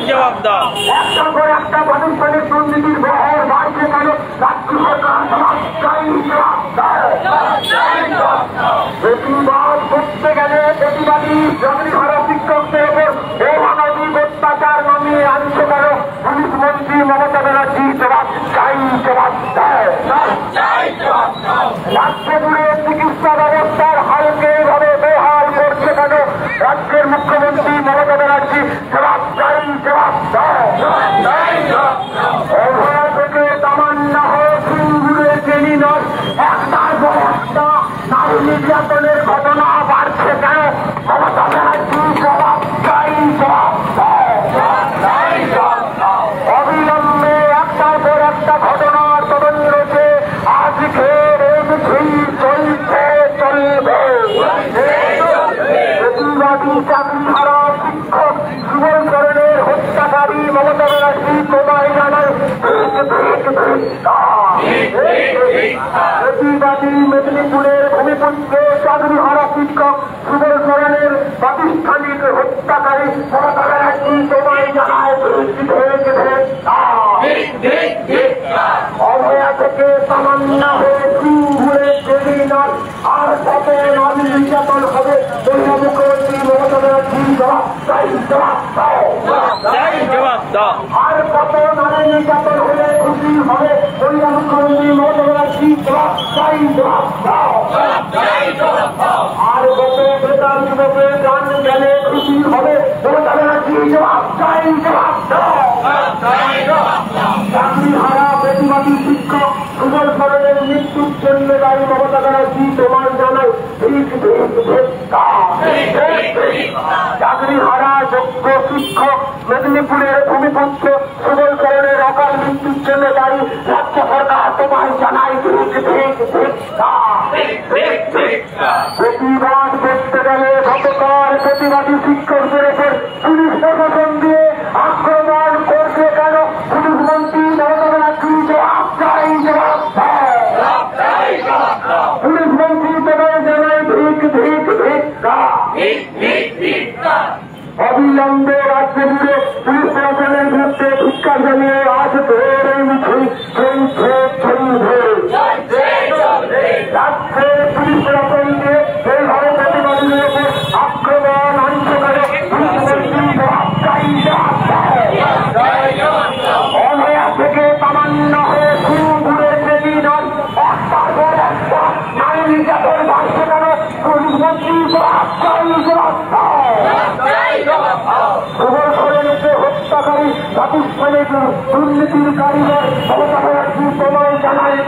জবাব দাও। একটা করে একটা প্রাতিষ্ঠানিক দুর্নীতির বহর বাড়ছে কেন? রাজ্য সরকার প্রতিবাদ করতে গেলে প্রতিবাদী চাকরিহারা শিক্ষকদের ওপর অমানবিক অত্যাচার নামিয়ে আনছে কেন? পুলিশ মন্ত্রী মমতা ব্যানার্জি জবাব চাই, জবাব দেয়। রাজ্য জুড়ে চিকিৎসা ব্যবস্থার হালকে এভাবে বেহাল করছে কেন? রাজ্যের মুখ্যমন্ত্রী মমতা ব্যানার্জি জবাব চাই, জবাব দেয়। অভয়া থেকে তামান্না হয়ে সিঙ্গুরে ট্রেনি নয়, একটার পর একটা নারী নির্যাতনের ঘটনা বাড়ছে কেন? মমতা ব্যানার্জি জবাব চাই, জবাব দেয়। অবিলম্বে একটার পর একটা ঘটনার তদন্তে আজকের এই মিছিল চলছে, চলবে। প্রতিবাদী চাকরিহারা শিক্ষক সুবল করণের হত্যাকারী মমতা ব্যানার্জি তোমায় জানায় প্রতিবাদী মেদিনীপুরের ভূমিপুত্র চাকরিহারা শিক্ষক সুবল করণের প্রাতিষ্ঠানিক হত্যাকারী মমতা ব্যানার্জি তোমায় জানায় অভয়া থেকে তামান্না হয়ে সিঙ্গুরে ট্রেনিনার আর কত নারী নির্যাতন হবে? দলীয় মুখ্যমন্ত্রী মমতা ব্যানার্জি জবাব চাই, জবাব দাও। আর কত নারী নির্যাতন হলে খুশি হবে? দলীয় মুখ্যমন্ত্রী মমতা ব্যানার্জি জবাব চাই, জবাব দাও। আর কত বেকার যুবকের প্রাণ গেলে খুশি হবে? মমতা ব্যানার্জি জবাব চাই, জবাব দাও। চাকরিহারা প্রতিবাদী শিক্ষক সুবল করণের মৃত্যুর জন্য দায়ী মমতা ব্যানার্জি তোমার জানায় চাকরিহারা যোগ্য শিক্ষক মেদিনীপুরের ভূমিপুত্র সুবল করণের অকাল মৃত্যুর জন্য দায়ী রাজ্য সরকার তোমায় জানায় প্রতিবাদ করতে গেলে গতকাল প্রতিবাদী শিক্ষকদের উপর পুলিশ প্রশাসন দিয়ে আক্রমণ করছে কেন? পুলিশ মন্ত্রী মমতা ব্যানার্জি জবাব চাই, জবাব দেয়। পুলিশ মন্ত্রী তোমায় জানায় অবিলম্বে রাজ্য জুড়ে পুলিশ প্রশাসনের বিরুদ্ধে ধিক্কার জানিয়ে আজ ফের এই মিছিল চলছে, চলবে। রাজ্যের পুলিশ প্রশাসনকে এইভাবে প্রতিবাদীদের উপর আক্রমণ আনছে কেন? পুলিশ মন্ত্রী জবাব চাই, জবাব দেয়। অভয়া থেকে তামান্না হয়ে সিঙ্গুরে ট্রেনিনার একটার পর একটা নারী নির্যাতন বাড়ছে কেন? পুলিশ মন্ত্রী জবাব চাই, জবাব দেয়। সুবল করণকে হত্যাকারী প্রাতিষ্ঠানিক দুর্নীতির কারিগর মমতা ব্যানার্জি তোমায় জানায়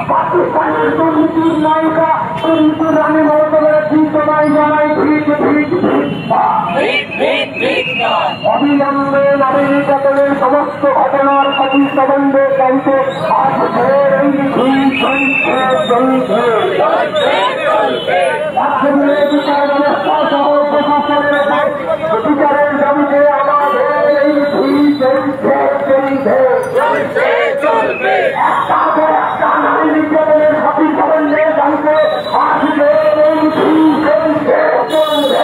পাকিস্তানের দুর্নীতির নায়িকা দুর্নীতির রানী মমতা ব্যানার্জি তোমায় জানায় অবিলম্বে নারী নির্যাতনের সমস্ত ঘটনার সঠিক তদন্তে চাইতে আজ ফের এই মিছিল চলছে, চলবে। বিচার ব্যবস্থা সহ প্রশাসনের বিচারের দাবিতে আমাদের এই মিছিল চলবে। একটা পর একটা নারী নির্যাতনের সঠিক তদন্তে চাইতে আজকে এই মিছিল চলবে, চলবে।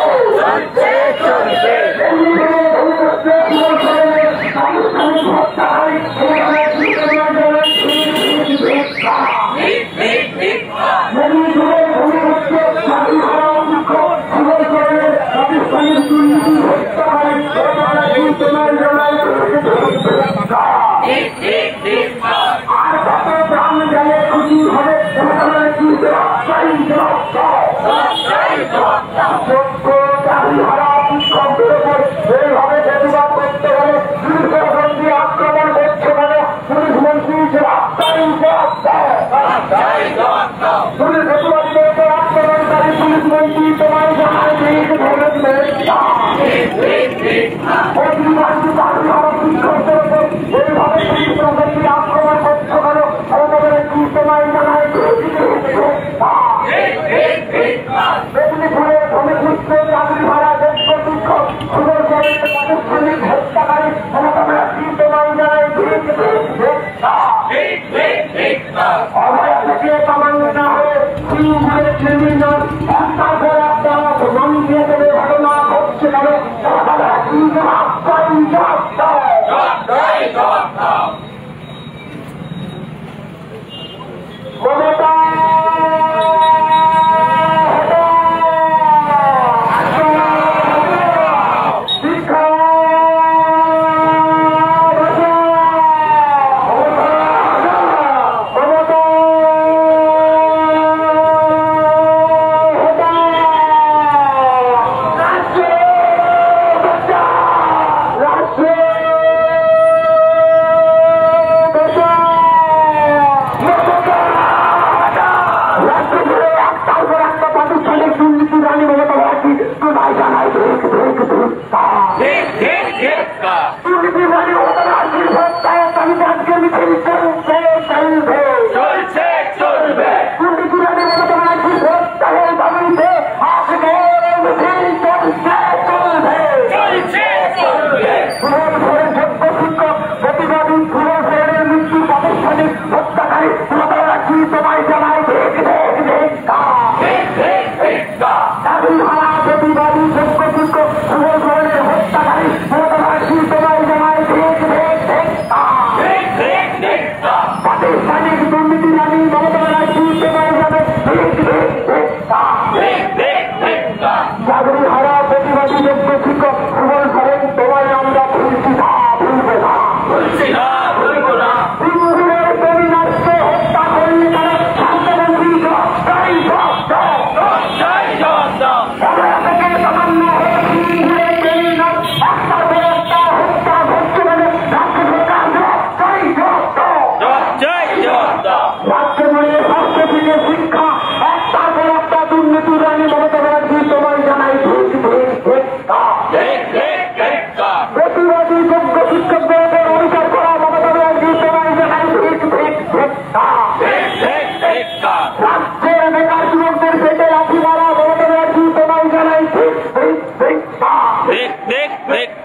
এইভাবে প্রতিবাদ করতে হলে পুলিশ প্রশাসন দিয়ে আক্রমণ করছে মানে পুলিশ মন্ত্রী পুলিশ প্রতিবাদীদের উপর আক্রমণকারী পুলিশ মন্ত্রী তোমায় জানায় শিক্ষকদের উপর এইভাবে পুলিশ প্রশাসন দিয়ে আক্রমণ করছে কেন? তোমায় জানায় মেদিনীপুরের ভূমিপুত্র চাকরিহারা যোগ্য শিক্ষক সুবল করণের প্রাতিষ্ঠানিক হত্যাকারী মমতা ব্যানার্জি তোমায় জানায় অভয় থেকে তামান্না হয়ে সিংহের ক্রিমিনাল একটার পর একটা নামিয়ে দেবে ঘটনা ঘটছে কেন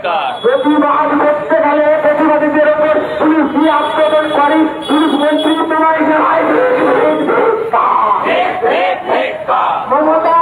মমতা প্রতিবাদ করতে গেলে প্রতিবাদীদের ওপর পুলিশ দিয়ে আক্রমণ করে পুলিশ মন্ত্রী তোমায় জানায় মমতা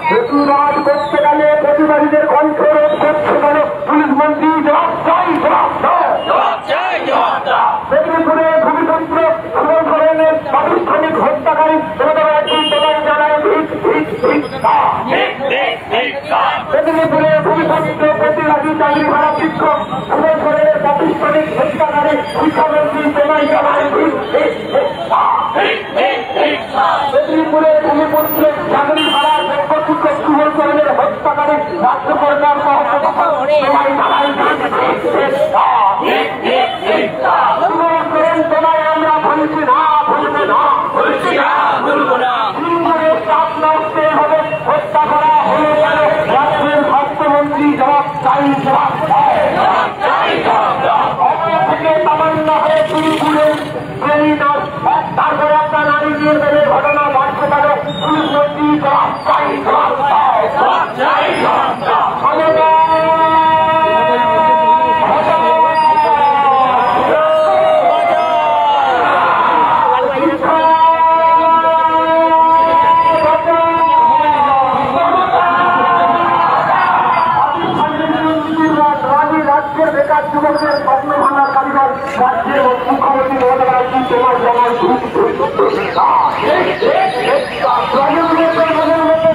প্রতিবাদ করতে গেলে প্রতিবাদীদের কণ্ঠ রোধ করতে গেলে পুলিশ মন্ত্রী মেদিনীপুরে ভূমিতন্ত্র সুবল ধরনের প্রাতিষ্ঠানিক হত্যাকারী জানায় মেদিনীপুরে ভূমিতন্ত্র প্রতিবাদী চাকরি ভাড়া শিক্ষক সুবল ধরনের প্রাতিষ্ঠানিক হত্যাকারী শিক্ষামন্ত্রী তোমায় জানায় মেদিনীপুরে ভূমিপুত্র চাকরি ভাড়া শিক্ষক সুবল ধরনের হত্যাকারী রাজ্য সরকার তোমায় জানায় তোমায় আমরা ভুলছি না ভুলবো না সিঙ্গুরে চাপ নড়তে হবে হত্যা করা হলো কেন রাজ্যের স্বাস্থ্যমন্ত্রী জবাব চাই থেকে তামান্না হয়ে সিঙ্গুরে তারপরে একটা নারী নিয়ে গেলে ঘটনা বাড়ছে কেন পুলিশ মন্ত্রী জবাব চাই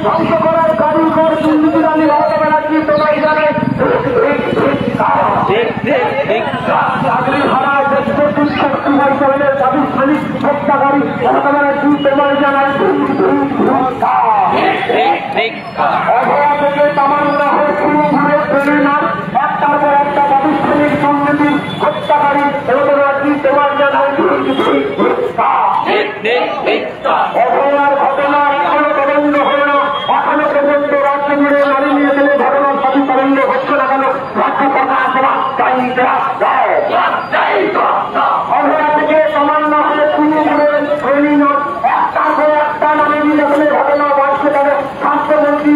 ধ্বংস করার কারিগর দুর্নীতিরানী মমতা ব্যানার্জি তোমায় জানাই চাকরি হারা দেশকে দুঃশক্তিময় চলের প্রাতিষ্ঠানিক হত্যাকারী মমতা ব্যানার্জি তোমায় জানাই অভয়া থেকে তামান্না হয়ে শুরু ঘুরে ফেলে না একটার পর একটা প্রাতিষ্ঠানিক দুর্নীতির হত্যাকারী মমতা ব্যানার্জি তোমায় জানাই অভয়ার ঘটনা এখনো তদন্ত হল না এখনো পর্যন্ত রাজ্য জুড়ে নারী নির্যাতনের ঘটনার সবই তদন্ত হচ্ছে না কেন রাজ্য সরকার সভা অভয়া থেকে তামান্না হয়ে শুরু ঘুরে ফেলে না একটার পর একটা নারী নির্যাতনের ঘটনা বাড়ছে কেন স্বাস্থ্যমন্ত্রী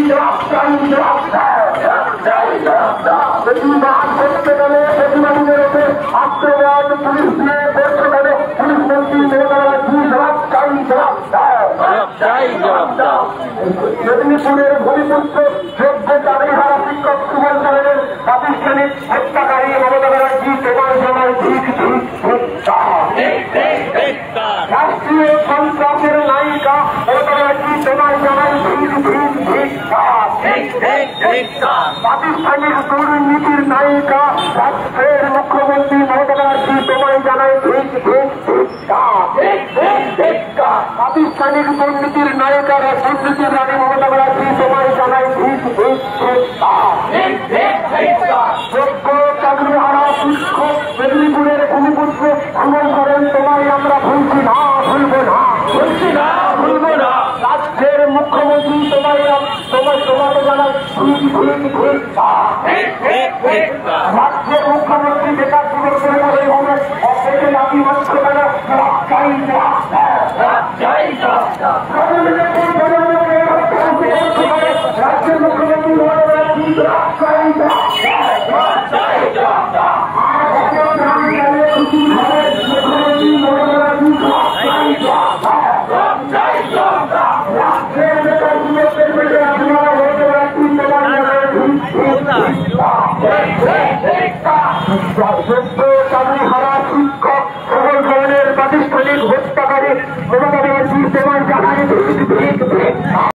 প্রতিবাদ করতে গেলে প্রতিবাদীদের উপর আক্রমণ পুলিশ দিয়ে করতে গেলে পুলিশ মন্ত্রী মেদিনীপুরের ভূমিপুত্র যোগ্য চাকরিহারা শিক্ষক সুমন সাহেবের প্রাতিষ্ঠানিক হত্যাকারী মমতা ব্যানার্জি তোমার জানায় রাষ্ট্রীয় সন্ত্রাসের নায়িকা মমতা ব্যানার্জি তোমার জানায় প্রাতিষ্ঠানিক দুর্নীতির নায়িকা রাষ্ট্রের মুখ্যমন্ত্রী মমতা ব্যানার্জি তোমায় জানায় প্রাতিষ্ঠানিক দুর্নীতির নায়িকারা দুর্নীতির রানী মমতা ব্যানার্জি তোমায় জানায় যোগ্য চাকরিহারা শিক্ষক মেদিনীপুরের ভূমিপুত্র ভ্রমণ করেন তোমায় আমরা ভুলছি না ভুলবো না রাজ্যের মুখ্যমন্ত্রী তোমাকে জানায় রাজ্যের মুখ্যমন্ত্রী বেকার যুবক করে হবে অপেক্ষে দাবি হচ্ছে কেন রাজ্যের মুখ্যমন্ত্রী যোগ্য